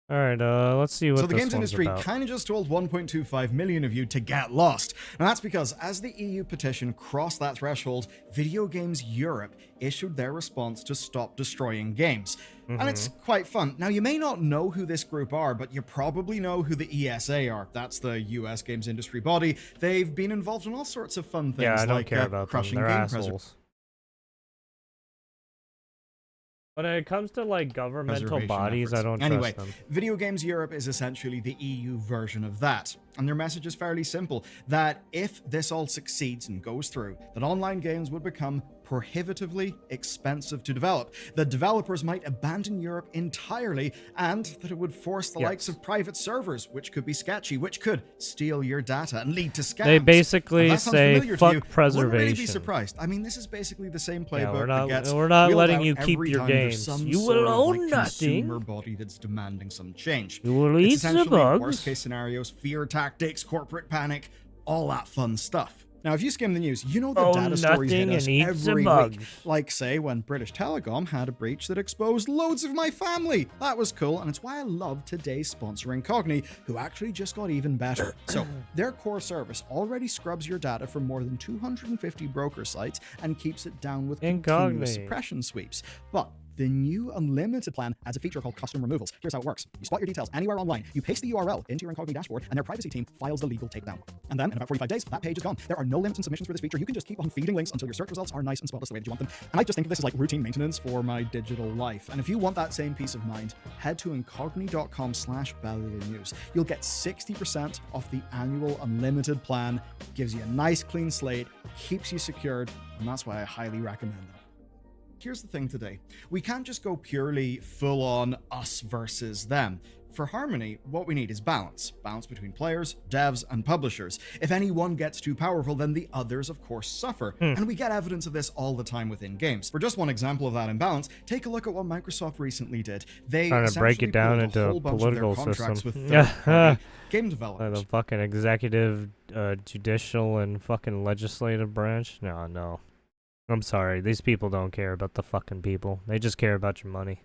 All right, let's see what So the this games one's industry about. kind of just told 1.25 million of you to get lost. And that's because as the EU petition crossed that threshold, Video Games Europe issued their response to stop destroying games. And it's quite fun. Now, you may not know who this group are, but you probably know who the ESA are. That's the US games industry body. They've been involved in all sorts of fun things, Yeah, I don't like care about them. crushing They're game assholes. When it comes to like governmental bodies, I don't Anyway, trust them. Video Games Europe is essentially the EU version of that. And their message is fairly simple, that if this all succeeds and goes through, that online games would become prohibitively expensive to develop, that developers might abandon Europe entirely, and that it would force the likes of private servers, which could be sketchy, which could steal your data and lead to scams. They basically If that sounds say familiar to fuck you, preservation. I wouldn't really be surprised. I mean, this is basically the same playbook that gets we're not wheeled letting out you keep every your time there's games. some You sort will of, own consumer nothing. body that's demanding some change. You will It's eat the essentially bugs. worst case scenarios, fear tactics, corporate panic, all that fun stuff. Now, if you skim the news, you know the data stories hit us every week. Like, say, when British Telecom had a breach that exposed loads of my family. That was cool, and it's why I love today's sponsor, Incogni, who actually just got even better. So, their core service already scrubs your data from more than 250 broker sites and keeps it down with continuous suppression sweeps. But the new unlimited plan adds a feature called custom removals. Here's how it works. You spot your details anywhere online, you paste the URL into your Incogni dashboard, and their privacy team files the legal takedown. And then, in about 45 days, that page is gone. There are no limits and submissions for this feature. You can just keep on feeding links until your search results are nice and spotless the way that you want them. And I just think of this as like routine maintenance for my digital life. And if you want that same peace of mind, head to incogni.com/BellularNews. You'll get 60% off the annual unlimited plan, gives you a nice clean slate, keeps you secured, and that's why I highly recommend them. Here's the thing today. We can't just go purely full-on us versus them. For harmony, what we need is balance. Balance between players, devs, and publishers. If any one gets too powerful, then the others, of course, suffer. And we get evidence of this all the time within games. For just one example of that imbalance, take a look at what Microsoft recently did. They trying to break it down into a political system. With game developers. The fucking executive, judicial, and fucking legislative branch? No. I'm sorry, these people don't care about the fucking people. They just care about your money.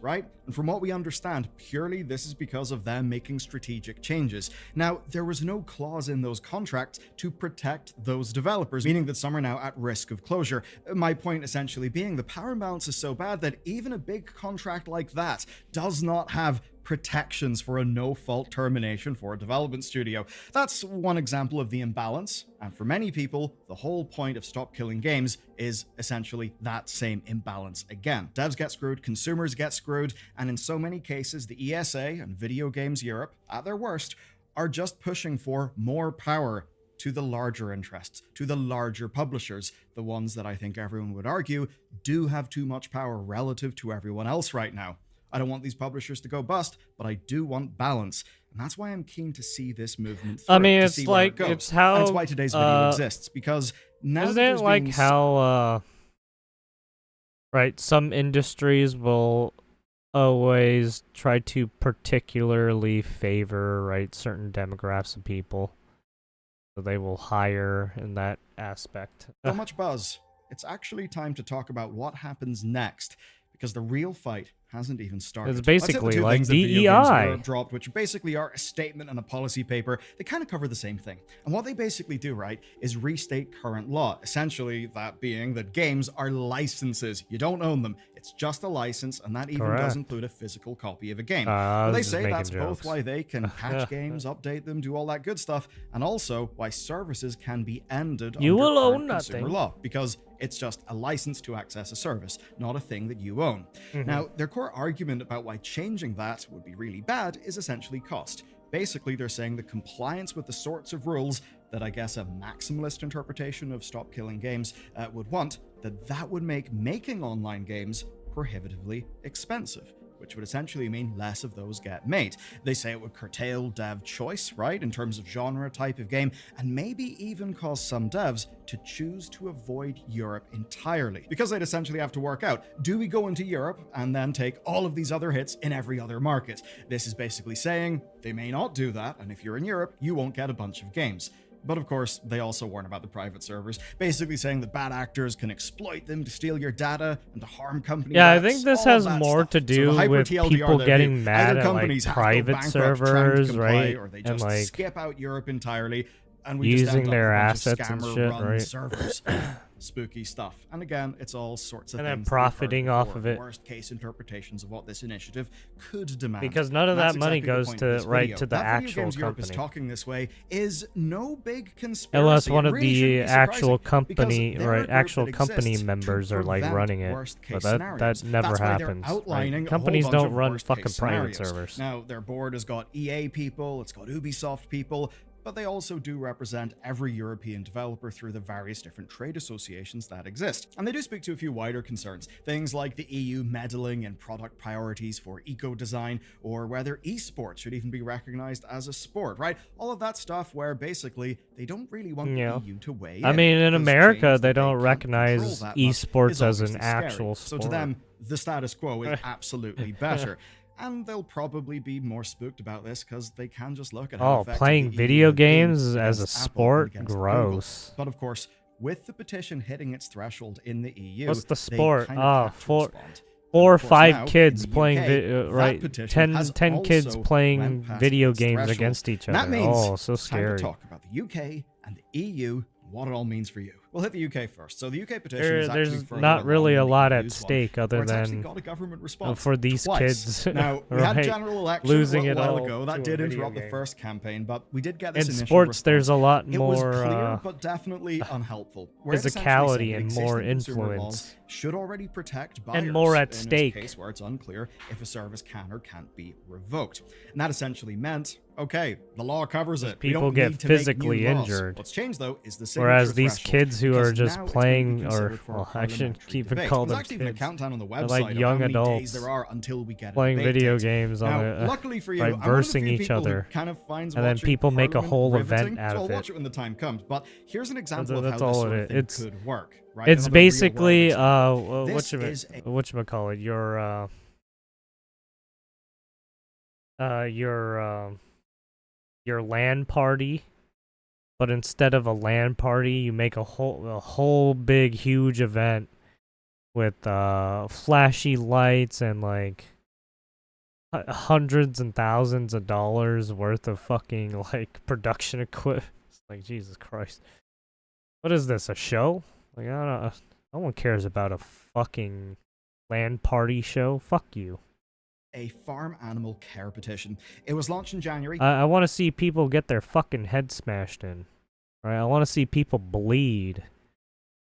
Right? And from what we understand, purely this is because of them making strategic changes. Now, there was no clause in those contracts to protect those developers, meaning that some are now at risk of closure. My point essentially being the power imbalance is so bad that even a big contract like that does not have protections for a no-fault termination for a development studio. That's one example of the imbalance, and for many people, the whole point of Stop Killing Games is essentially that same imbalance again. Devs get screwed, consumers get screwed, and in so many cases, the ESA and Video Games Europe, at their worst, are just pushing for more power to the larger interests, to the larger publishers, the ones that I think everyone would argue do have too much power relative to everyone else right now. I don't want these publishers to go bust, but I do want balance. And that's why I'm keen to see this movement through. I mean, it's like, it's how... And it's why today's video exists, because now isn't it like how, right, some industries will always try to particularly favor, right, certain demographics of people. So they will hire in that aspect. So much buzz. It's actually time to talk about what happens next, because the real fight hasn't even started. It's basically like DEI. Dropped, which basically are a statement and a policy paper. They kind of cover the same thing. And what they basically do, right, is restate current law. Essentially, that being that games are licenses. You don't own them. It's just a license, and that even does include a physical copy of a game. They say that's both why they can patch games, update them, do all that good stuff, and also why services can be ended you under will own consumer nothing. law, because it's just a license to access a service, not a thing that you own. Now, their core argument about why changing that would be really bad is essentially cost. Basically, they're saying the compliance with the sorts of rules that I guess a maximalist interpretation of Stop Killing Games would want, that would make making online games prohibitively expensive, which would essentially mean less of those get made. They say it would curtail dev choice, right, in terms of genre type of game, and maybe even cause some devs to choose to avoid Europe entirely, because they'd essentially have to work out, do we go into Europe and then take all of these other hits in every other market? This is basically saying they may not do that, and if you're in Europe, you won't get a bunch of games. But of course, they also warn about the private servers, basically saying that bad actors can exploit them to steal your data and to harm company Yeah, I reps, think this all of has that more stuff. to So the do hyper with TLDR people their view. getting mad Either at like companies have to go private bankrupt trying to servers, comply, right? or they And just like skip out Europe entirely, and we just using end up with their a bunch of assets and shit, scammer-run right? servers. Spooky stuff. And again, it's all sorts of And then things that we've heard profiting off before, of it. worst-case interpretations of what this initiative could demand. Because none of And that that's money exactly the goes point to of this right video. to the That Video actual Games Europe is company. talking this way is no big conspiracy. Unless one It of really the shouldn't be actual surprising, because company, they're a right, group actual that company exists to members are like prevent running it. worst-case But that scenarios. never That's why they're happens. outlining Right? a whole Companies bunch don't of run worst-case fucking private scenarios. servers. Now, their board has got EA people, it's got Ubisoft people, but they also do represent every European developer through the various different trade associations that exist. And they do speak to a few wider concerns, things like the EU meddling in product priorities for eco-design, or whether esports should even be recognized as a sport, right? All of that stuff where basically they don't really want the EU to weigh in. I mean, in because America, change they that don't can't recognize control that much esports is as an obviously scary. actual So to sport. them, the status quo is absolutely better. And they'll probably be more spooked about this because they can just look at how Oh, effective playing the EU video have been games as a against Apple and sport? against Google. Gross. But of course, with the petition hitting its threshold in the EU, What's the they sport? kind of have to four respond. or Of course, five now, kids in the playing UK, vi- right, that petition 10, has 10 kids also playing went past video its games threshold. against each And other. that means Oh, so it's time scary. to talk about the UK and the EU, what it all means for you. We'll hit the UK first. So the UK petition is actually There's further not really a along than the lot at EU's one, stake other where it's actually than got a government response for these twice. kids. Now, we had right, general election losing a it while all ago. That to a did video interrupt the game. first campaign, but we did get this In initial sports, response. there's a lot It was more clear, but definitely unhelpful. Where it essentially physicality said that and more existing consumer laws influence. should already protect buyers And more at in stake. a case where it's unclear if a service can or can't be revoked. And that essentially meant, okay, the law covers it. We people don't get need to make physically new laws. injured. What's changed though is the signature Whereas these threshold, kids who because are just now it's going to be playing, or considered for a well, I shouldn't parliamentary even debate. call There's them actually even a kids. countdown on the They're website like of young how many days adults there are until we get a playing debate video date. games on Now, a luckily for you, right, I'm one of the versing few each people who other, kind of finds and then watching people make a Parliament whole riveting, event out so I'll of watch it. it when the time comes. But here's an example of That's how this all sort it of is. thing It's could work. Right? it's Another basically real-world example. This is whatchamacallit, your LAN party, but instead of a LAN party, you make a whole big huge event with flashy lights and like hundreds and thousands of dollars worth of fucking like production equipment. It's like, Jesus Christ. What is this, a show? Like, I don't know. No one cares about a fucking LAN party show. Fuck you. a farm animal care petition. It was launched in January. I want to see people get their fucking head smashed in. Right? I want to see people bleed.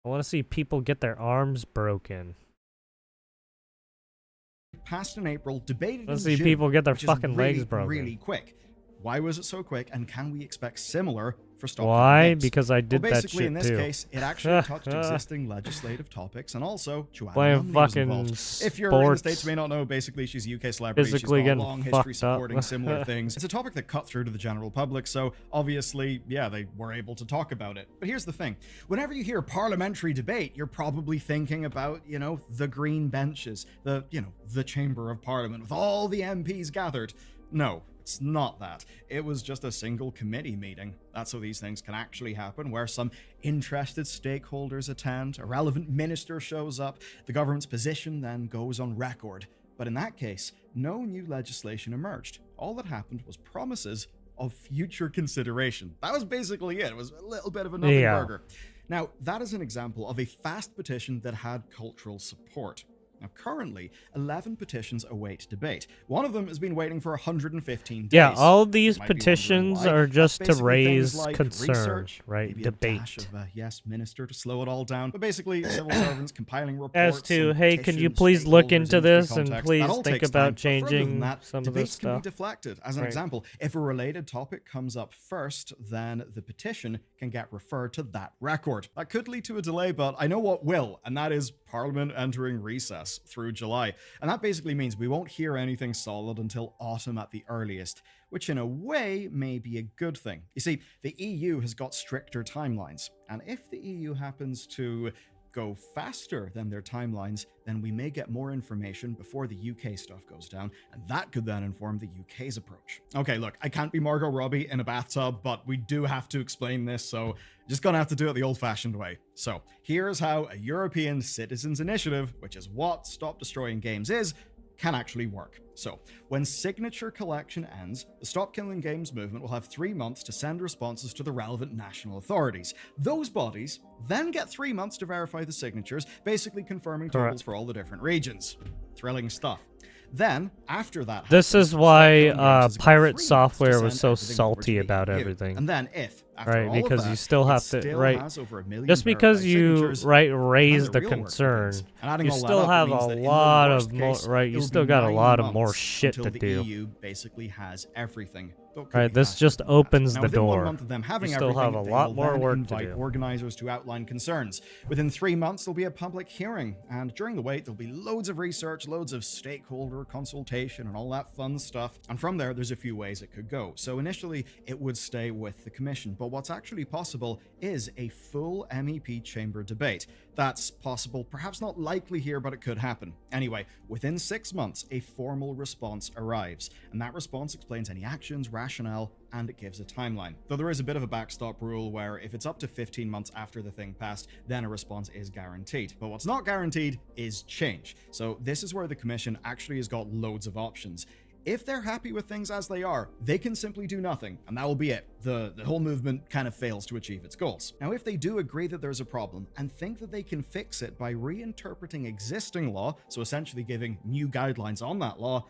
I want to see people get their arms broken. Passed in April, debated I want in to see June, people get their which is fucking really, legs broken. really quick. Why was it so quick, and can we expect similar for Stop Why? Hidden Games? Because I did well, that basically, shit in this too. case, it actually touched existing legislative topics, and also Joanna Playing Lumley was fucking involved. If you're in the sports, States, you may not know, basically, she's a UK celebrity. She's physically got a getting long history fucked up. supporting similar things. It's a topic that cut through to the general public, so obviously, yeah, they were able to talk about it. But here's the thing. Whenever you hear parliamentary debate, you're probably thinking about, the green benches, the Chamber of Parliament with all the MPs gathered. No, it's not that. It was just a single committee meeting. That's how these things can actually happen, where some interested stakeholders attend, a relevant minister shows up, the government's position then goes on record. But in that case, no new legislation emerged. All that happened was promises of future consideration. That was basically it. It was a little bit of a nothing burger. Now, that is an example of a fast petition that had cultural support. Now, currently, 11 petitions await debate. One of them has been waiting for 115 days. Yeah, all of these You might be petitions wondering why. are just That's to basically raise things like concern, research, right? maybe Debate. a dash of yes, minister to slow it all down. But basically, civil servants compiling reports. As to, and hey, can you petitions, please look stakeholders, into industry this and context, please that all think takes about time. But further than changing that, some of this debates can be stuff? deflected. As an example, if a related topic comes up first, then the petition can get referred to that record. That could lead to a delay, but I know what will, and that is Parliament entering recess through July. And that basically means we won't hear anything solid until autumn at the earliest, which in a way may be a good thing. You see, the EU has got stricter timelines, and if the EU happens to go faster than their timelines, then we may get more information before the UK stuff goes down, and that could then inform the UK's approach. Okay, look, I can't be Margot Robbie in a bathtub, but we do have to explain this, so just gonna have to do it the old-fashioned way. So here's how a European Citizens Initiative, which is what Stop Destroying Games is, can actually work. So, when signature collection ends, the Stop Killing Games movement will have 3 months to send responses to the relevant national authorities. Those bodies then get 3 months to verify the signatures, basically confirming totals for all the different regions. Thrilling stuff. Then, after that This happens, is why Stop Killing Games has got 3 pirate months to software send was so everything over salty to the about EU. everything. And then if, after Right, all because of that, you still it have to, still right, has over 1 million just because verified you, signatures, right, then raise the the real work concern, begins. And adding you all that still up have means a that in the lot worst of more, case, right, it you will still be got a 9 lot of more months shit until to the do. EU basically has everything. Though it could Right, be this faster just than that. opens Now, the within 1 door. month of them having You still have everything, a lot they'll more then work to invite do. organizers to outline concerns. Within 3 months, there'll be a public hearing, and during the wait, there'll be loads of research, loads of stakeholder consultation, and all that fun stuff. And from there's a few ways it could go. So initially, it would stay with the commission, but what's actually possible is a full MEP chamber debate. That's possible, perhaps not likely here, but it could happen. Anyway, within 6 months, a formal response arrives, and that response explains any actions, rationale, and it gives a timeline. Though there is a bit of a backstop rule where if it's up to 15 months after the thing passed, then a response is guaranteed. But what's not guaranteed is change. So this is where the commission actually has got loads of options. If they're happy with things as they are, they can simply do nothing, and that will be it. The whole movement kind of fails to achieve its goals. Now, if they do agree that there's a problem and think that they can fix it by reinterpreting existing law, so essentially giving new guidelines on that law,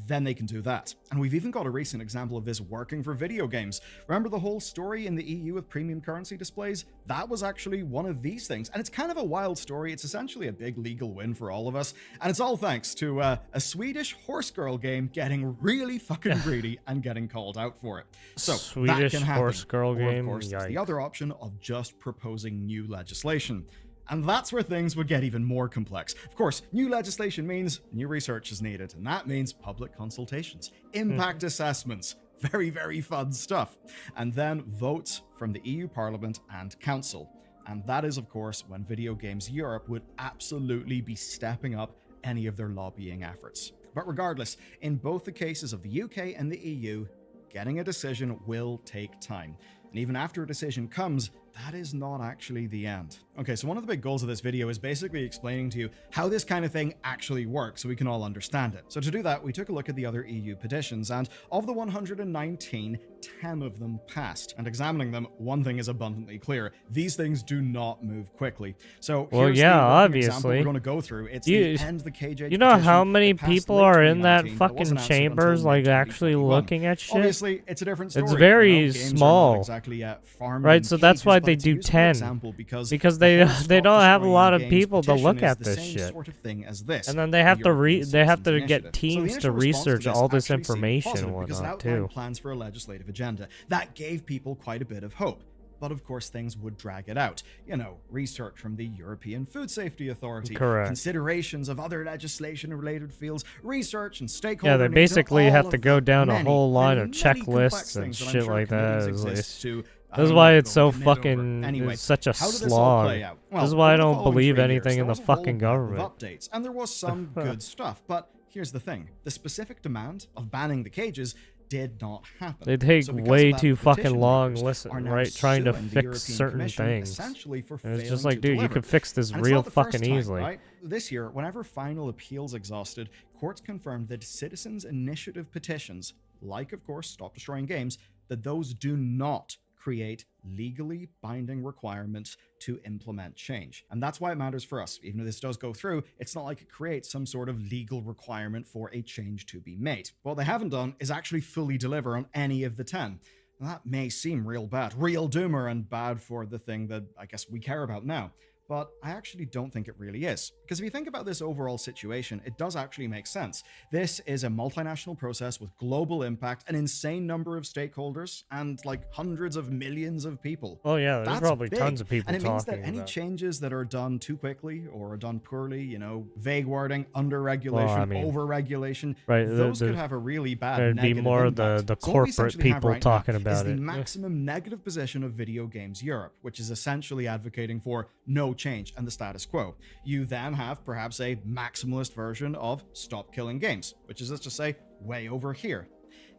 then they can do that. And we've even got a recent example of this working for video games. Remember the whole story in the EU with premium currency displays? That was actually one of these things. And it's kind of a wild story. It's essentially a big legal win for all of us. And it's all thanks to a Swedish horse girl game getting really fucking greedy and getting called out for it. So Swedish that can happen. horse girl Or, game? of course, there's the Yikes. other option of just proposing new legislation. And that's where things would get even more complex. Of course, new legislation means new research is needed, and that means public consultations, impact assessments, very, very fun stuff, and then votes from the EU Parliament and Council. And that is, of course, when Video Games Europe would absolutely be stepping up any of their lobbying efforts. But regardless, in both the cases of the UK and the EU, getting a decision will take time. And even after a decision comes, that is not actually the end. Okay, so one of the big goals of this video is basically explaining to you how this kind of thing actually works so we can all understand it. So to do that, we took a look at the other EU petitions, and of the 119, 10 of them passed. And examining them, one thing is abundantly clear. These things do not move quickly. So Well, here's yeah, the working obviously. example we're going to go through. It's You- the End the Cage Age You know how petition. many It passed people late are in that 2019, but fucking wasn't answered until chambers, like, actually 2021. looking at shit? Obviously, it's a different story. It's very Games are not small. exactly farming Right, so that's cages, why but they it's a do useful 10. example because Because the they whole they Stop don't have a Destroying lot of Games people to petition look is at the this same shit. sort of thing as this, And then they the have to European they have to Citizens get Initiative. teams So the to initial response research this all this actually seemed information positive and because it whatnot outlined too. plans for a legislative agenda that gave people quite a bit of hope. But of course, things would drag it out. You know, research from the European Food Safety Authority, Correct. considerations of other legislation in related fields, research and stakeholder Yeah, they needs, and basically have all to of go the down a many, whole line many, of many complex checklists and things that I'm shit sure like that. committees It's exist to, I This is don't why know, it's so commit over. fucking Anyway, it's such a how did this all slog. play out? Well, This is why I over the don't following believe 3 years, anything in there the was a whole fucking web of government. updates, and there was some good stuff. But here's the thing: the specific demand of banning the cages did not happen. They take So because way of that, too the fucking petition long makers listen, are now right? Trying to suing the fix European certain Commission things. essentially for And it's failing just like, to dude, you deliver. could fix this And it's real not the first fucking time, easily. right? This year, whenever final appeals exhausted, courts confirmed that citizens' initiative petitions, like of course Stop Destroying Games, that those do not create legally binding requirements to implement change. And that's why it matters for us. Even if this does go through, it's not like it creates some sort of legal requirement for a change to be made. What they haven't done is actually fully deliver on any of the 10. And that may seem real bad, real doomer, and bad for the thing that I guess we care about now. But I actually don't think it really is. Because if you think about this overall situation, it does actually make sense. This is a multinational process with global impact, an insane number of stakeholders, and like hundreds of millions of people. Oh yeah, there's That's probably big. tons of people And it means talking that any about. changes that are done too quickly or are done poorly, you know, vague wording, under-regulation, I mean, over-regulation, right, those could have a really bad there'd be negative more impact. the So what we corporate essentially have people right now talking is about the it. maximum negative position of Video Games Europe, which is essentially advocating for no no change and the status quo. You then have perhaps a maximalist version of stop killing games, which is, let's just say, way over here.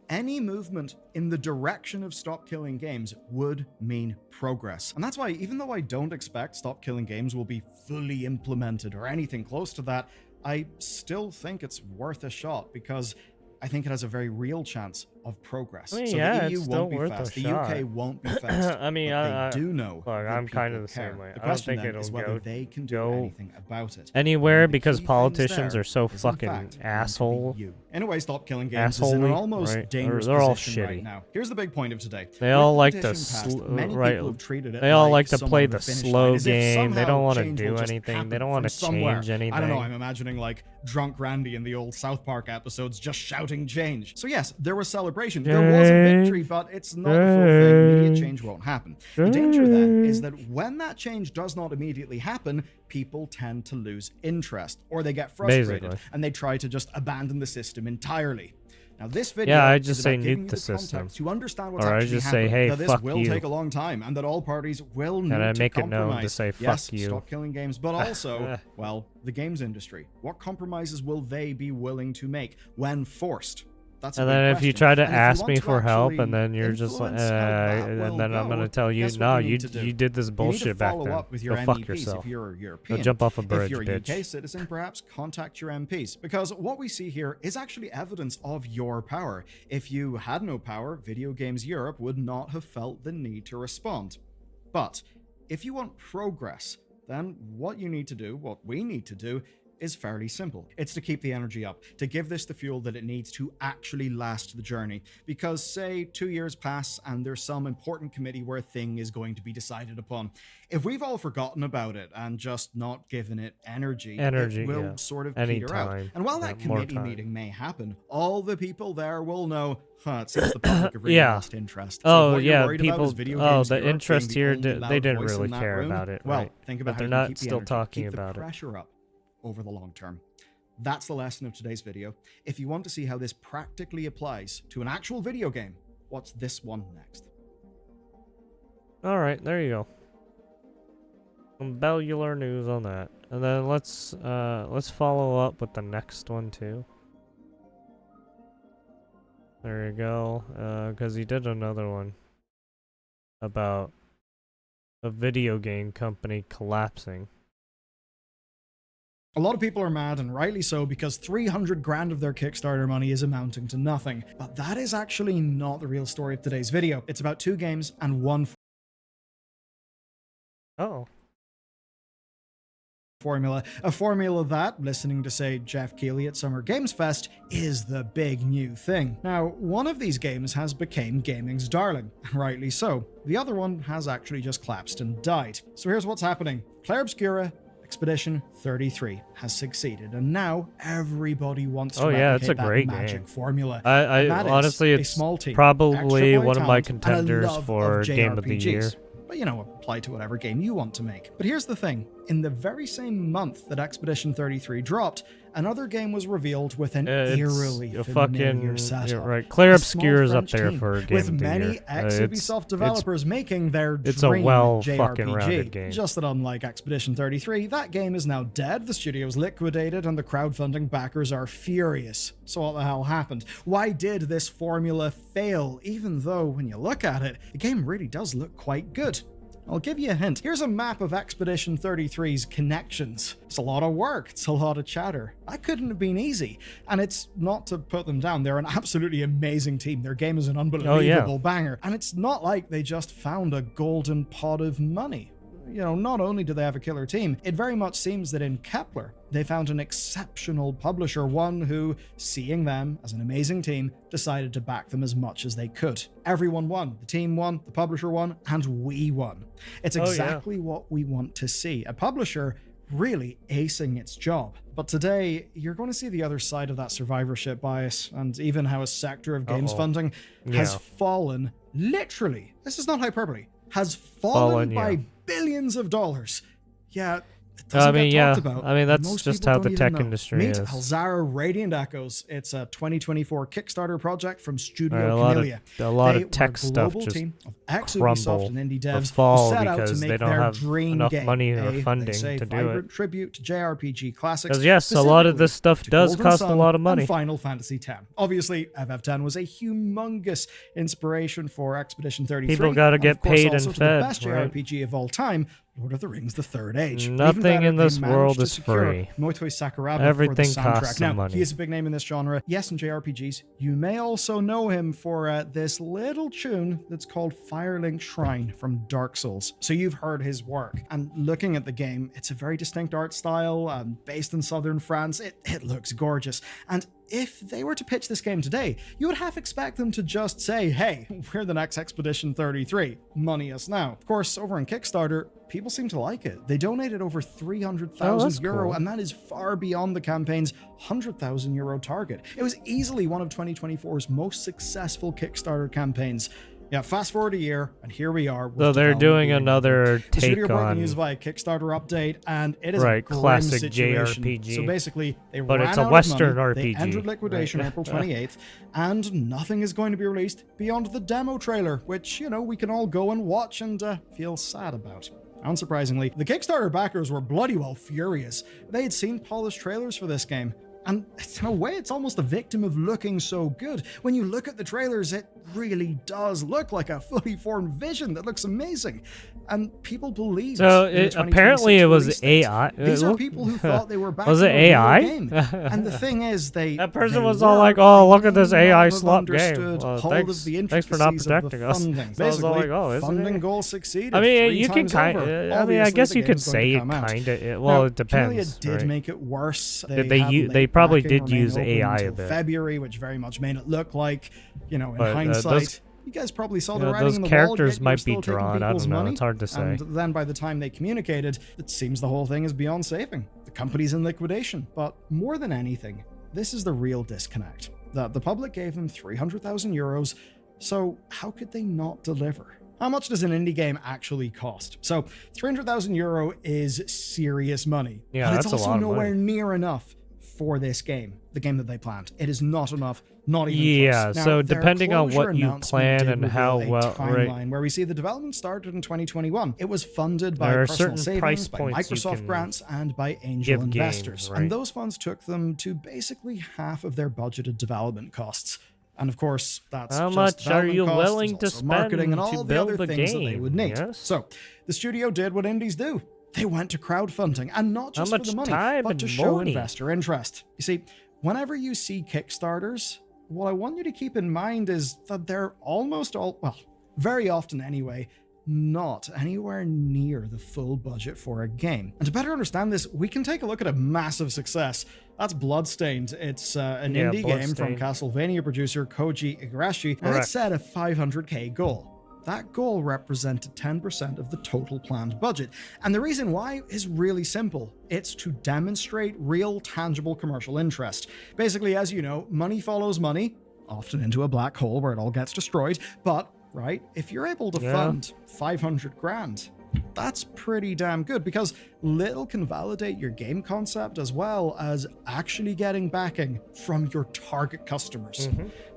Any movement in the direction of stop killing games would mean progress. And that's why, even though I don't expect stop killing games will be fully implemented or anything close to that, I still think it's worth a shot, because I think it has a very real chance of progress. I mean, so yeah, the EU it's still won't be worth a fast. The shot. UK won't be fast. I mean, but they do know look, that I'm kind of people the care. same way. The I don't question think then it'll is whether they can do anything about it. anywhere, And the because key things politicians there are so is, in fucking fact, going to be asshole. you. Anyway, stop killing games is in an Assholey, almost right? dangerous They're all position right shitty. now. Here's the big point of today. They With all the like to petition passed, many right. people have treated it They all like to someone play at the finish slow line, as if game. They somehow don't want to change do will just anything. They happen don't want from to somewhere. change anything. I don't know, I'm imagining like drunk Randy in the old South Park episodes just shouting change. So yes, there was celebration. There was a victory, but it's not a full thing. Immediate change won't happen. The danger then is that when that change does not immediately happen, people tend to lose interest, or they get frustrated and they try to just abandon the system entirely. Now, this video I just is say about giving nuke you the the system. context to understand what's Or I actually just say, happening, hey, that this fuck will you. take a long time, and that all parties will need And I to make it compromise. known to say, fuck yes, you. stop killing games, but also, well, the games industry. What compromises will they be willing to make when forced? That's And a big then if you question. try to And if you ask want me to for help, actually and then you're just like, influence how that will and then I'm go, gonna tell you, guess what no, you you need to do? did this You need to bullshit back follow then. up with your Go fuck MEPs yourself. if you're European. Go jump off a bridge, if you're a bitch. UK citizen, perhaps contact your MPs, because what we see here is actually evidence of your power. If you had no power, Video Games Europe would not have felt the need to respond. But if you want progress, then what you need to do, what we need to do, is fairly simple. It's to keep the energy up, to give this the fuel that it needs to actually last the journey. Because say 2 years pass and there's some important committee where a thing is going to be decided upon. If we've all forgotten about it and just not given it energy, it will sort of peter out. And while that committee meeting may happen, all the people there will know, it seems the public have really lost interest. So people, the interest here, they didn't really care about it, well, right? think about but they're how you not keep the still energy, talking keep about the it. pressure up over the long term. That's the lesson of today's video. If you want to see how this practically applies to an actual video game, watch this one next. All right, there you go. Some bellular news on that, and then let's follow up with the next one too. There you go, because he did another one about a video game company collapsing. A lot of people are mad, and rightly so, because 300 grand of their Kickstarter money is amounting to nothing. But that is actually not the real story of today's video. It's about 2 games and 1 formula. A formula that, listening to, say, Jeff Keighley at Summer Games Fest, is the big new thing. Now, one of these games has become gaming's darling, rightly so. The other one has actually just collapsed and died. So here's what's happening. Claire Obscura Expedition 33 has succeeded, and now everybody wants to replicate it's a great that magic game. formula. I honestly, it's small team, probably one of my talent, and a contenders love for of Game of the Year. JRPGs. But, you know, apply to whatever game you want to make. But here's the thing. In the very same month that Expedition 33 dropped, another game was revealed with an eerily familiar setup. Right. Claire Obscura's up there for Game with of the many Year. ex-Ubisoft developers making their it's a dream well-fucking-rounded JRPG. game. Just that unlike Expedition 33, that game is now dead, the studio's liquidated, and the crowdfunding backers are furious. So what the hell happened? Why did this formula fail, even though, when you look at it, the game really does look quite good? I'll give you a hint. Here's a map of Expedition 33's connections. It's a lot of work. It's a lot of chatter. That couldn't have been easy. And it's not to put them down. They're an absolutely amazing team. Their game is an unbelievable banger. And it's not like they just found a golden pot of money. You know, not only do they have a killer team, it very much seems that in Kepler, they found an exceptional publisher, one who, seeing them as an amazing team, decided to back them as much as they could. Everyone won. The team won, the publisher won, and we won. It's exactly what we want to see. A publisher really acing its job. But today, you're going to see the other side of that survivorship bias, and even how a sector of games funding has fallen, literally, this is not hyperbole, has fallen by billions of dollars. Yeah, it doesn't I mean, get yeah. talked about. I mean, that's Most just people how don't the even tech know. industry Meet is. Alzara Radiant Echoes. It's a 2024 Kickstarter project from Right, Studio a lot Camellia. a lot They of tech were a stuff global just team of ex-Ubisoft crumble and indie or devs who fall set out to because they make don't their have dream enough game. money or They funding say to do it. vibrant tribute to JRPG classics. Because yes, a lot of this stuff to does Golden cost a Sun lot of money. and Final Fantasy X. Obviously, FF10 was a humongous inspiration for Expedition 33. People gotta and get of course paid also and to fed, the best right? JRPG of all time, Lord of the Rings: The Third Age. But even Nothing better, in this they managed world to is secure free. Motoi Sakuraba Everything for the soundtrack. costs some Now, money. he is a big name in this genre. Yes, in JRPGs. You may also know him for this little tune that's called Firelink Shrine from Dark Souls. So you've heard his work. And looking at the game, it's a very distinct art style, based in southern France. It looks gorgeous. And if they were to pitch this game today, you would half expect them to just say, hey, we're the next Expedition 33. Money us now. Of course, over on Kickstarter, people seem to like it. They donated over 300,000 euro, cool. and that is far beyond the campaign's 100,000 euro target. It was easily one of 2024's most successful Kickstarter campaigns. Yeah, fast forward a year, and here we are. So they're doing another The studio take broke the on, news via Kickstarter update, and it is right, a grim classic situation. JRPG. So basically, they But ran it's a out of Western money, They RPG, entered liquidation right? April 28th, and nothing is going to be released beyond the demo trailer, which, you know, we can all go and watch and feel sad about. Unsurprisingly, the Kickstarter backers were bloody well furious. They had seen polished trailers for this game, and in a way, it's almost a victim of looking so good. When you look at the trailers, it really does look like a fully formed vision that looks amazing. And people believe So apparently it was 2026 release AI. date. These are people who thought they were back Was in it a real AI? game. And the thing is, That person they was all were, like, "Oh, look at this may AI not have slop game." understood Well, all thanks- of the thanks for not intricacies of the protecting us. funding. So I was all Basically, like, "Oh, isn't funding it?" goal succeeded. I mean, 3 you can times kind. over. I mean, I Obviously, guess the you could game's going to say come out. kind of. Now, Well, it depends. Camellia did right? make it worse. They had probably backing, did remained use open AI a until bit. February, which very much made it look like, you know, in But, hindsight, those- you guys probably saw the Yeah, writing those on the characters wall, yet might you're be still taking drawn. I people's don't know. money. It's hard to say. And then by the time they communicated, it seems the whole thing is beyond saving. The company's in liquidation. But more than anything, this is the real disconnect. That the public gave them 300,000 euros, so how could they not deliver? How much does an indie game actually cost? So 300,000 euro is serious money. Yeah, but that's it's a also lot of nowhere money. near enough for this game, the game that they planned. It is not enough, not even Yeah, close. Now, so their depending on closure what you announcement plan did and reveal how a well- timeline right. where we see the development started in 2021. It was funded by There are personal certain price savings, by points you Microsoft can grants, and by angel give investors. games, right? And those funds took them to basically half of their budgeted development costs. And of course, that's How just much are development you costs, willing there's to also marketing and spend to all the build other the things that they game, would need. yes? So the studio did what indies do. They went to crowdfunding, and not just for much the money, time but and to show money? investor interest. You see, whenever you see Kickstarters, what I want you to keep in mind is that they're almost all, well, very often anyway, not anywhere near the full budget for a game. And to better understand this, we can take a look at a massive success. That's Bloodstained. It's an Yeah, indie game from Bloodstained. Castlevania producer Koji Igarashi, and it Correct. set a 500k goal. That goal represented 10% of the total planned budget. And the reason why is really simple. It's to demonstrate real, tangible commercial interest. Basically, as you know, money follows money, often into a black hole where it all gets destroyed. But, right, if you're able to Yeah. fund 500 grand, that's pretty damn good, because little can validate your game concept as well as actually getting backing from your target customers.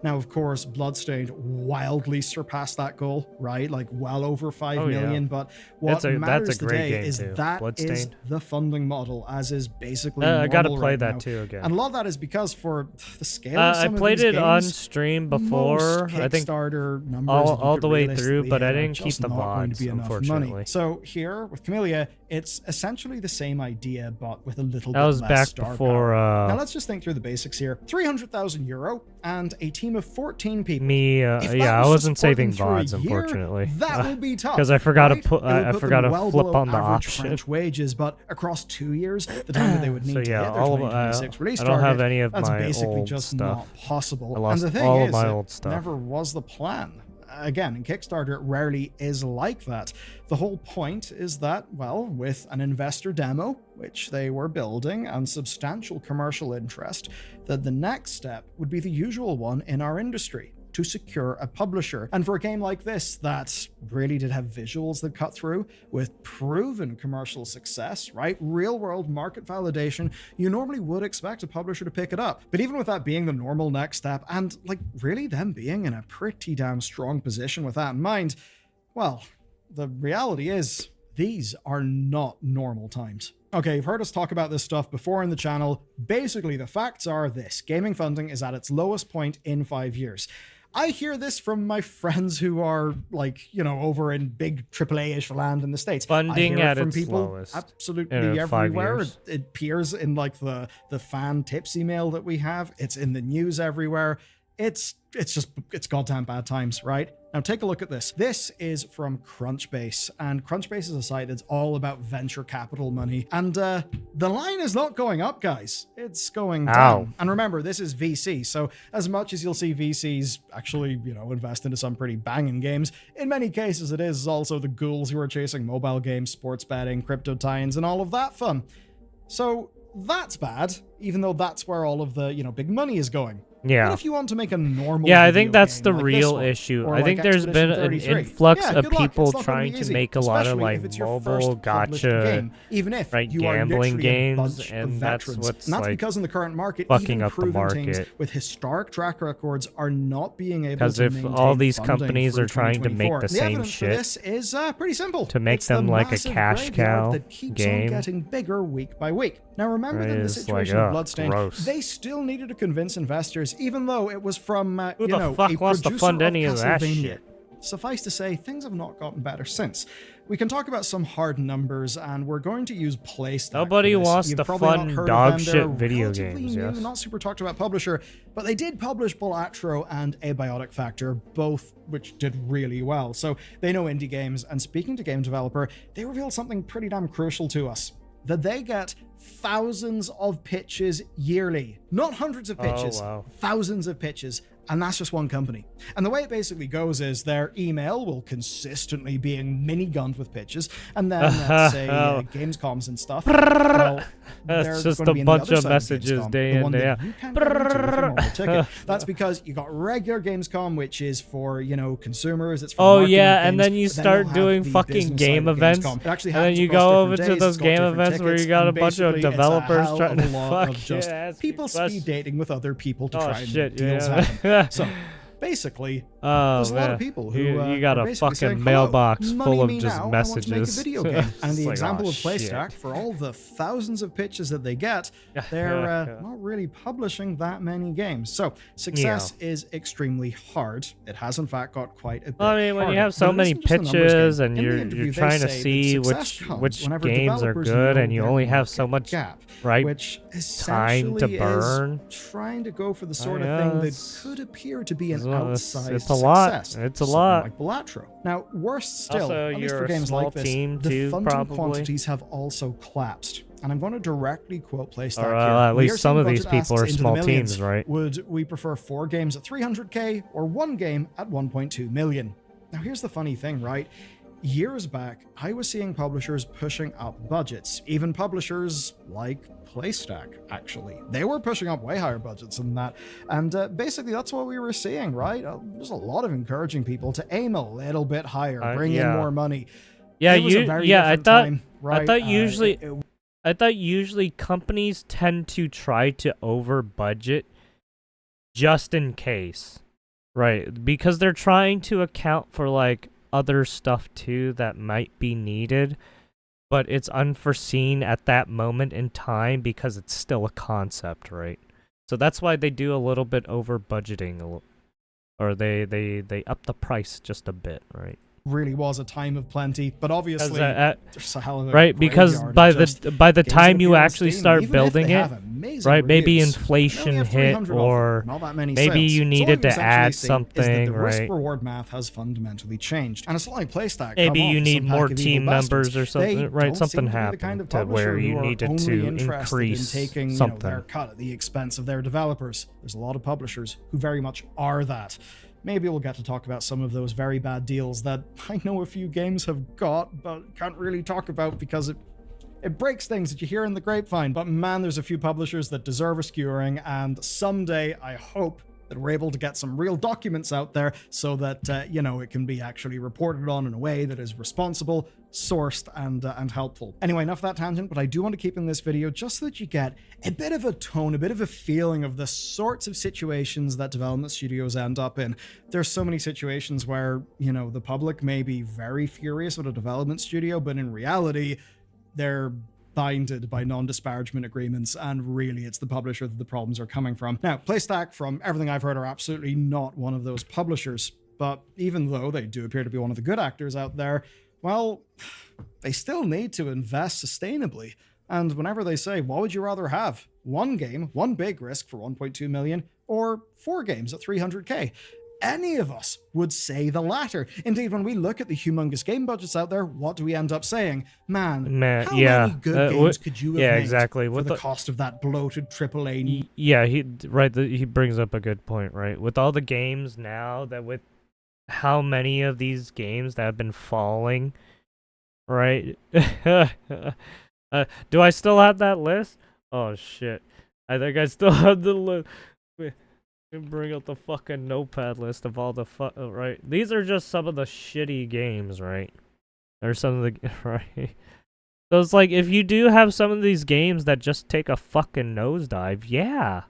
Now, of course, Bloodstained wildly surpassed that goal, right? Like well over 5 Oh, yeah. million. But what That's matters a great today game is too. that is Bloodstained. the funding model, as is basically I gotta normal play right that now. too again. And a lot of that is because for the scale of I some of played these it on games, stream most before. I think Kickstarter numbers all- that you all could the way realistically through, but I hit are didn't keep just the not going to VODs, be enough money. unfortunately. So here with Camellia, it's essentially the same idea, but with a little that bit was less back star before power. Now let's just think through the basics here. 300,000 euro and a team of 14 people. me. If that Yeah, I was wasn't just working saving through a VODs, year, unfortunately. That would be tough. 'Cause I forgot to right? put- It would I put forgot them to well flip below on the average option. French wages, but across 2 years, the time that they would need So to yeah, hit their all of 2026 release I don't have target, any of that's my basically old just stuff. not possible. I lost and the thing all is, of my it old stuff. never was the plan. Again, in Kickstarter, it rarely is like that. The whole point is that, well, with an investor demo, which they were building, and substantial commercial interest, that the next step would be the usual one in our industry. to secure a publisher. And for a game like this that really did have visuals that cut through with proven commercial success, right? Real world market validation, you normally would expect a publisher to pick it up. But even with that being the normal next step, and like really them being in a pretty damn strong position with that in mind, well, the reality is these are not normal times. Okay, you've heard us talk about this stuff before in the channel. Basically, the facts are this: gaming funding is at its lowest point in 5 years. I hear this from my friends who are like, over in big AAA-ish land in the States. Funding I hear at it from its people lowest absolutely in 5 everywhere. years. It appears in like the fan tips email that we have. It's in the news everywhere. It's goddamn bad times, right? Now take a look at this. This is from Crunchbase, and Crunchbase is a site that's all about venture capital money. And the line is not going up, guys. It's going down. And remember, this is VC, so as much as you'll see VCs actually, invest into some pretty banging games, in many cases it is also the ghouls who are chasing mobile games, sports betting, crypto tie-ins, and all of that fun. So that's bad, even though that's where all of the, big money is going. Yeah. What if you want to make a normal I video think that's game the like real this one? issue. Or I like think there's been an Expedition 33? influx Yeah, of good luck. people It's not gonna be trying to easy, make a lot of especially like if it's your mobile first published gotcha, game, even if right, you are gambling literally a games, bunch of and that's veterans. what's And that's like because in the current market, fucking even up the proven teams market. with historic track records are not being able Because to if maintain all these funding companies through are trying to make 2024. the The same evidence for shit this is pretty simple. to make It's the them like a massive cash graveyard cow that keeps game. on getting bigger week by week. Now remember that in the It's like, situation of ugh, Bloodstained, gross. they still needed to convince investors, even though it was from Who the fuck a wants to producer fund of any of that Castlevania. shit? Suffice to say, things have not gotten better since. We can talk about some hard numbers, and we're going to use PlayStack. Nobody for this. wants You've to probably not fund heard dog of them. shit They're video relatively games, new, yes. not super talked about publisher, but they did publish Balatro and Abiotic Factor, both which did really well. So they know indie games, and speaking to game developer, they revealed something pretty damn crucial to us: that they get thousands of pitches yearly. Not hundreds of pitches, wow. thousands of pitches. And that's just one company. And the way it basically goes is their email will consistently being minigunned with pitches, and then let's say Gamescoms and stuff. Well, that's they're just gonna a be on the bunch other of side messages Gamescom, day the in, one day that out. you can't get into with your normal ticket. That's because you got regular Gamescom, which is for consumers. It's for Oh marketing yeah, things, and then you but you'll start have doing the fucking business game side of events, Gamescom. It actually and then happens you across go over different to days. those It's got game different events where tickets, you got a and bunch of basically it's a developers hell trying of to a lot fuck of just ask people speed questions. dating with other people to Oh try and shit, make deals yeah. happen. So basically, Oh there's a lot man, of people who you got are a basically fucking saying, mailbox "Hello, full money of me just now, messages. I want to make a video game." And the It's like, example oh, of PlayStack, shit. for all the thousands of pitches that they get, they're not really publishing that many games. So success is extremely hard. It has in fact got quite a bit Well, I mean, when harder. you have so But it many isn't just a numbers pitches game. and In the you're interview, they trying to say that see success comes which whenever games are developers good, know and you their only have so market much gap, right which time to essentially burn. is trying to go for the sort yeah, of thing that it's- could appear to be an it's outsized a lot. success. It's a something lot. like Balatro. Now, worse still, Also, at least you're for a games small like this, team the too, funding probably. quantities have also collapsed. And I'm going to directly quote PlayStack Or here. at We least are some seeing of these budget people are asks into the small millions. teams, right? Would we prefer 4 games at 300k or 1 game at 1.2 million? Now, here's the funny thing, right? Years back, I was seeing publishers pushing up budgets, even publishers like PlayStack, actually. They were pushing up way higher budgets than that. And basically, that's what we were seeing, right? There's a lot of encouraging people to aim a little bit higher, bring in more money. Yeah, It was a very different time, right? I thought usually companies tend to try to over budget just in case, right? Because they're trying to account for like other stuff too that might be needed, but it's unforeseen at that moment in time because it's still a concept, right? So that's why they do a little bit over budgeting, or they up the price just a bit, right? Really was a time of plenty, but obviously there's a hell of a right, because graveyard by of just the games time that you appear on actually Steam, start even if building they it, have amazing right, maybe reviews, they only inflation have hit, 300 of them, or not that many maybe sales. you So what needed we've to essentially add seen something, is that the right? risk-reward math has fundamentally changed, and it's not like PlayStack. Maybe come you off need some pack more of evil team bastards. members or something, They right? don't Something seem to be the happened kind of to publisher where you who are needed only to interested increase in taking something. their cut at the expense of their developers. There's a lot of publishers who very much are that. Maybe we'll get to talk about some of those very bad deals that I know a few games have got, but can't really talk about because it breaks things that you hear in the grapevine. But man, there's a few publishers that deserve a skewering, and someday, I hope, that we're able to get some real documents out there so that, you know, it can be actually reported on in a way that is responsible, sourced, and helpful. Anyway, enough of that tangent, but I do want to keep in this video just so that you get a bit of a tone, a bit of a feeling of the sorts of situations that development studios end up in. There's so many situations where, you know, the public may be very furious at a development studio, but in reality, they're binded by non-disparagement agreements, and really it's the publisher that the problems are coming from. Now, PlayStack, from everything I've heard, are absolutely not one of those publishers, but even though they do appear to be one of the good actors out there, well, they still need to invest sustainably. And whenever they say, what would you rather have? One game, one big risk for 1.2 million, or 4 games at 300k? Any of us would say the latter. Indeed, when we look at the humongous game budgets out there, what do we end up saying? Man, how many good games could you have made exactly. for the cost of that bloated AAA? Yeah, he brings up a good point, right? With all the games now, that with how many of these games that have been falling, right? Do I still have that list? Oh, shit. I think I still have the list. Bring up the fucking notepad list of all the right. These are just some of the shitty games, right? Or some of the right. So it's like, if you do have some of these games that just take a fucking nosedive, yeah.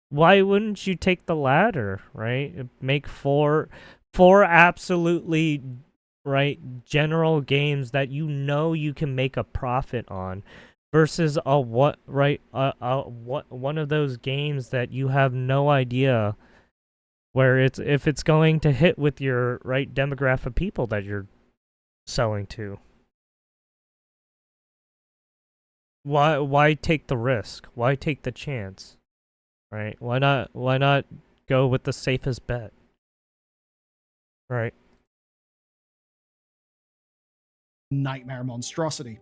Why wouldn't you take the latter, right? Make four absolutely right general games that you know you can make a profit on, versus one of those games that you have no idea where if it's going to hit with your right demographic of people that you're selling to. Why take the risk? Why take the chance? Right? Why not go with the safest bet? Right? Nightmare monstrosity.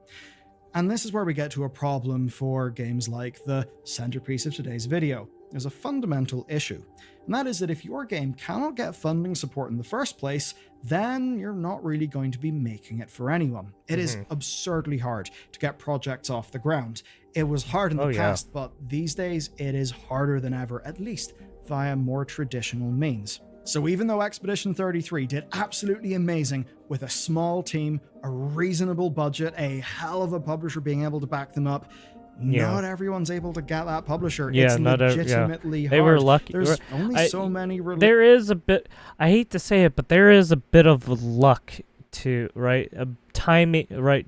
And this is where we get to a problem for games like the centerpiece of today's video. There's a fundamental issue, and that is that if your game cannot get funding support in the first place, then you're not really going to be making it for anyone. It is absurdly hard to get projects off the ground. It was hard in the past, but these days it is harder than ever, at least via more traditional means. So even though Expedition 33 did absolutely amazing with a small team, a reasonable budget, a hell of a publisher being able to back them up, not everyone's able to get that publisher. It's legitimately hard. They were lucky. There's only so many... There is a bit... I hate to say it, but there is a bit of luck to, right? Timing, right?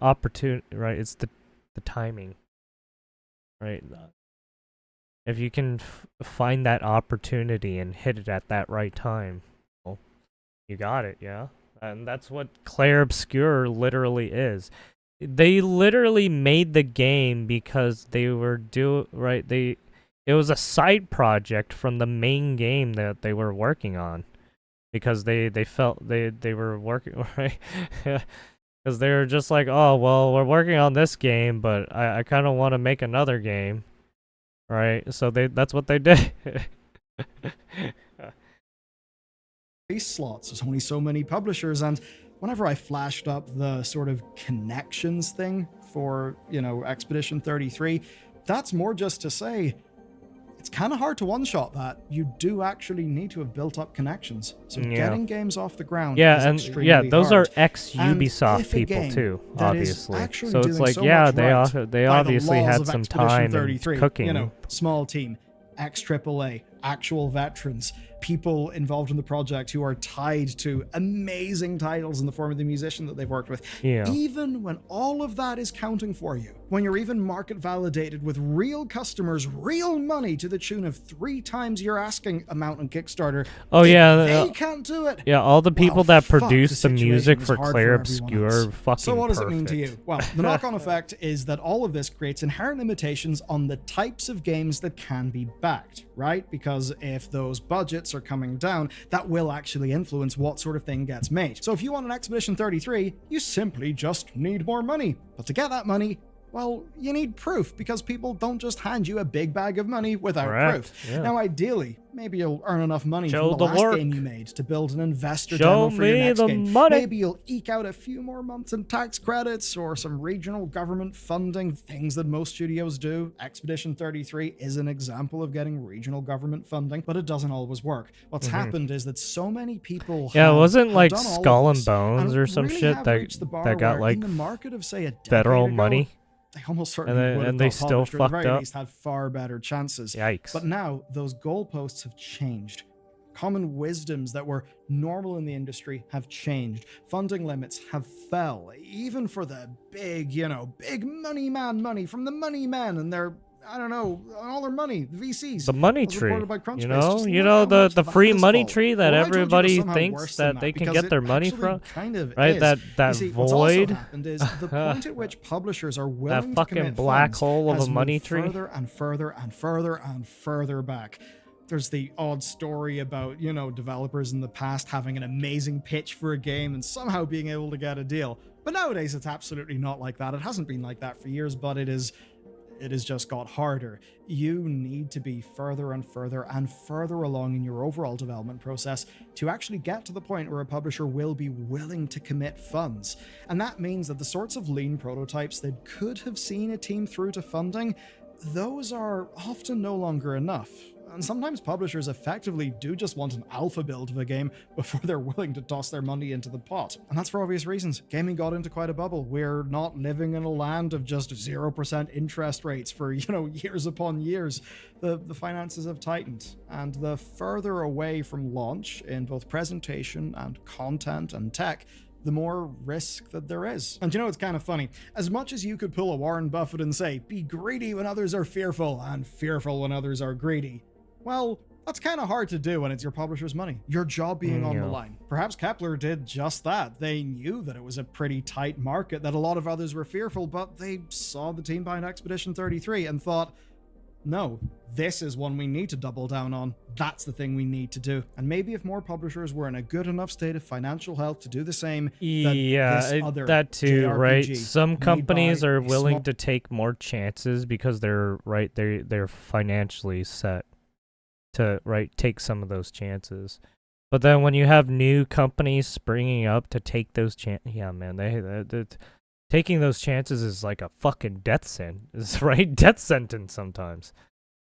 Opportunity, right? It's the timing, right? If you can find that opportunity and hit it at that right time, well, you got it, yeah? And that's what Clair Obscur literally is. They literally made the game because they were it was a side project from the main game that they were working on, because they felt they were working, right? Because they were just like, oh, well, we're working on this game, but I kind of want to make another game. Right, so that's what they did. These slots, there's only so many publishers, and whenever I flashed up the sort of connections thing for, you know, Expedition 33, that's more just to say it's kind of hard to one-shot that. You do actually need to have built up connections. So getting games off the ground is extremely those hard. are ex-Ubisoft people too, obviously. So it's like, they obviously had some time and cooking. You know, small team, ex-AAA, actual veterans, people involved in the project who are tied to amazing titles in the form of the musician that they've worked with. Yeah. Even when all of that is counting for you, when you're even market validated with real customers, real money to the tune of 3 times your asking amount on Kickstarter, they can't do it. Yeah, all the people that produce the music for Clair Obscur fucking So what does it mean perfect. to you? Well, the knock-on effect is that all of this creates inherent limitations on the types of games that can be backed, right? Because if those budgets are coming down, that will actually influence what sort of thing gets made. So if you want an Expedition 33, you simply just need more money. But to get that money, Well, you need proof because people don't just hand you a big bag of money without Correct. proof. Yeah. Now, ideally, maybe you'll earn enough money Show from the the last work. game you made to build an investor Show demo for your me next the game. money. Maybe you'll eke out a few more months in tax credits or some regional government funding, things that most studios do. Expedition 33 is an example of getting regional government funding, but it doesn't always work. What's happened is that so many people Yeah, it have, wasn't have like done all of Skull and this Bones or some really shit have that reached the bar got where like in the market of, say, a decade federal ago, money. they almost certainly would have And they got still published, or at the fucked very up. least had far better chances. Yikes. But now those goalposts have changed. Common wisdoms that were normal in the industry have changed. Funding limits have fell, even for the big, big money from the money men and their, I don't know, all their money, the VCs. The money as tree, reported by Crunchbase. you know, Just you look know how much the that free has money fallen. tree that Well, I told you it was everybody somehow thinks worse than that they can because get it their money actually from, kind of right? is. That You see, what's also void, happened is the point at which publishers are willing that to fucking commit black funds hole of has a money moved tree. further and further and further and further back. There's the odd story about, developers in the past having an amazing pitch for a game and somehow being able to get a deal. But nowadays it's absolutely not like that. It hasn't been like that for years, but it has just got harder. You need to be further and further and further along in your overall development process to actually get to the point where a publisher will be willing to commit funds. And that means that the sorts of lean prototypes that could have seen a team through to funding, those are often no longer enough. And sometimes publishers effectively do just want an alpha build of a game before they're willing to toss their money into the pot. And that's for obvious reasons. Gaming got into quite a bubble. We're not living in a land of just 0% interest rates for, years upon years. The finances have tightened. And the further away from launch in both presentation and content and tech, the more risk that there is. And it's kind of funny. As much as you could pull a Warren Buffett and say, be greedy when others are fearful and fearful when others are greedy, well, that's kind of hard to do when it's your publisher's money, your job being on the line. Perhaps Kepler did just that. They knew that it was a pretty tight market, that a lot of others were fearful, but they saw the team behind Expedition 33 and thought, no, this is one we need to double down on. That's the thing we need to do. And maybe if more publishers were in a good enough state of financial health to do the same, that too, JRPG right? Some companies are willing small... to take more chances because they're financially set to take some of those chances. But then when you have new companies springing up to take those chances, yeah, man, they taking those chances is like a fucking death sentence, right? Death sentence sometimes.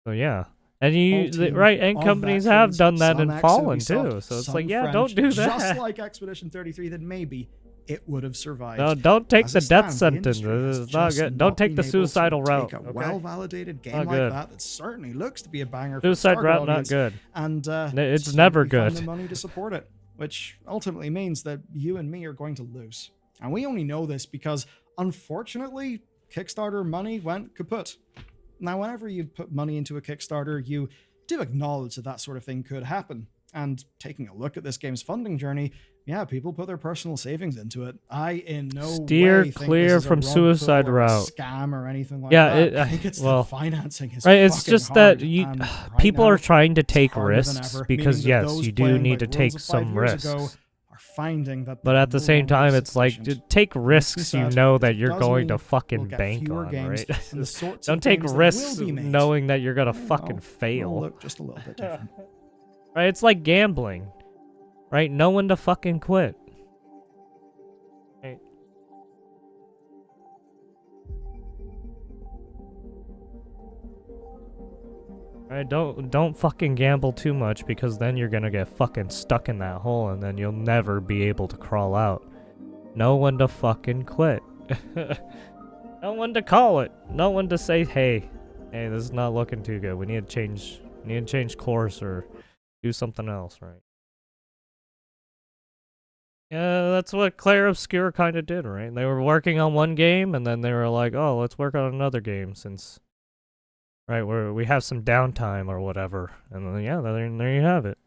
So yeah. And and companies have done that and fallen too. So it's like, yeah, don't do that. Just like Expedition 33, that maybe it would have survived. No, don't take the death sentence. This is not good. Don't take the suicidal route. Take a well-validated game like that certainly looks to be a banger. Suicide route, not good. And it's never good. Find the money to support it, which ultimately means that you and me are going to lose. And we only know this because, unfortunately, Kickstarter money went kaput. Now, whenever you put money into a Kickstarter, you do acknowledge that that sort of thing could happen. And taking a look at this game's funding journey, yeah, people put their personal savings into it. I in no steer way clear think this from is a suicide or a route, scam or anything like that. I think it's the financing is right. It's just that people now, are trying to take risks risks because yes, you do need to take some risks. Finding that, but at the same time, it's like take risks you know that you're going to fucking bank on, right? Don't take risks knowing that you're gonna fucking fail. Look just a little bit different. Right? It's like gambling, right? Know when to fucking quit. Right. Right, don't fucking gamble too much because then you're gonna get fucking stuck in that hole and then you'll never be able to crawl out. Know when to fucking quit. Know when to call it. Know when to say, hey, this is not looking too good. We need to change course or do something else, right? Yeah, that's what Claire Obscure kind of did, right? They were working on one game and then they were like, oh, let's work on another game since... Right, where we have some downtime or whatever. And then, yeah, there you have it.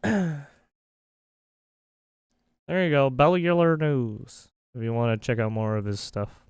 There you go, Bellular News. If you want to check out more of his stuff.